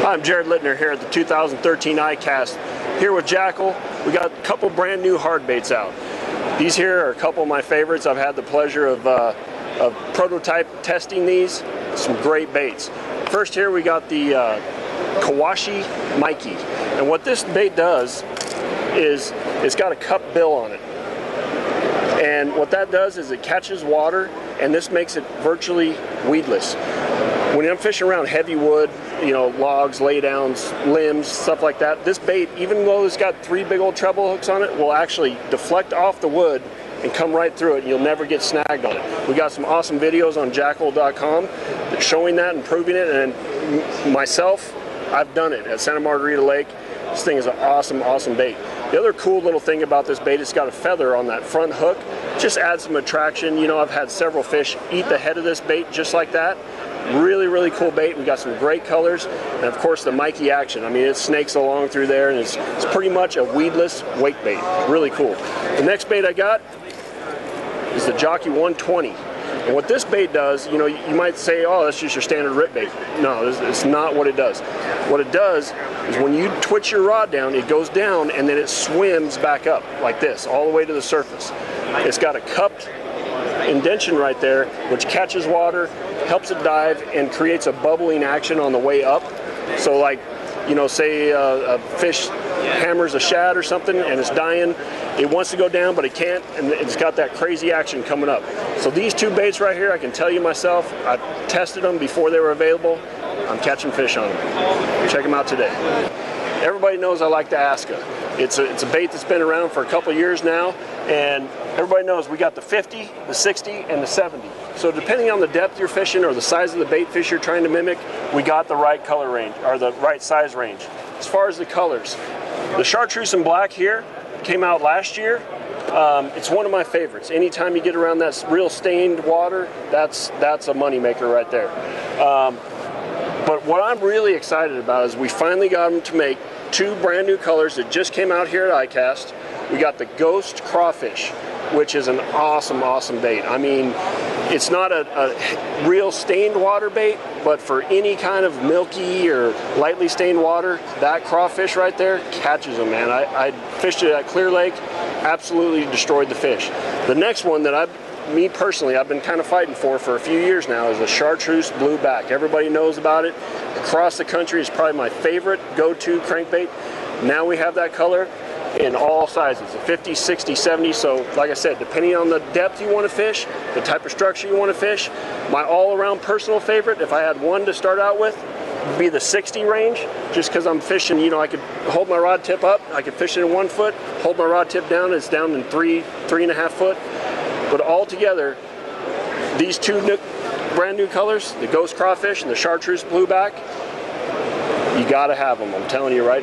I'm Jared Lintner here at the 2013 Icast. Here with Jackall, we got a couple brand new hard baits out. These here are a couple of my favorites. I've had the pleasure of prototype testing these. Some great baits. First here we got the Kawashi Mikey. And what this bait does is it's got a cup bill on it. And what that does is it catches water, and this makes it virtually weedless. When I'm fishing around heavy wood, you know, logs, laydowns, limbs, stuff like that, this bait, even though it's got 3 big old treble hooks on it, will actually deflect off the wood and come right through it, and you'll never get snagged on it. We got some awesome videos on Jackall.com showing that and proving it, and myself, I've done it at Santa Margarita Lake. This thing is an awesome, awesome bait. The other cool little thing about this bait, it's got a feather on that front hook. Just adds some attraction. You know, I've had several fish eat the head of this bait just like that. Really, really cool bait. We got some great colors, and of course the Mikey action. I mean, it snakes along through there, and it's pretty much a weedless wake bait. Really cool. The next bait I got is the Jockey 120. And what this bait does, you know, you might say, oh, that's just your standard rip bait. No, it's not what it does. What it does is when you twitch your rod down, it goes down and then it swims back up like this, all the way to the surface. It's got a cupped indention right there, which catches water, helps it dive, and creates a bubbling action on the way up. So like, you know, say a fish hammers a shad or something and it's dying, it wants to go down but it can't, and it's got that crazy action coming up. So these two baits right here, I can tell you myself, I tested them before they were available. I'm catching fish on them. Check them out today. Everybody knows I like the Aska. It's a bait that's been around for a couple years now, and everybody knows we got the 50, the 60, and the 70. So depending on the depth you're fishing or the size of the bait fish you're trying to mimic, we got the right color range, or the right size range. As far as the colors, the chartreuse and black here came out last year. It's one of my favorites. Anytime you get around that real stained water, that's a money maker right there. But what I'm really excited about is we finally got them to make 2 brand new colors that just came out here at Icast. We got the Ghost Crawfish, which is an awesome, awesome bait. I mean, it's not a real stained water bait, but for any kind of milky or lightly stained water, that crawfish right there catches them, man. I fished it at Clear Lake, absolutely destroyed the fish. The next one that me personally, I've been kind of fighting for a few years now is the chartreuse blueback. Everybody knows about it. Across the country, it's probably my favorite go-to crankbait. Now we have that color in all sizes, 50, 60, 70. So like I said, depending on the depth you want to fish, the type of structure you want to fish, my all-around personal favorite, if I had one to start out with, would be the 60 range, just because I'm fishing, you know, I could hold my rod tip up, I could fish it in 1 foot, hold my rod tip down, it's down in 3.5 foot. But all together, these 2 brand new colors, the Ghost Crawfish and the Chartreuse Blueback, you gotta have them, I'm telling you right now.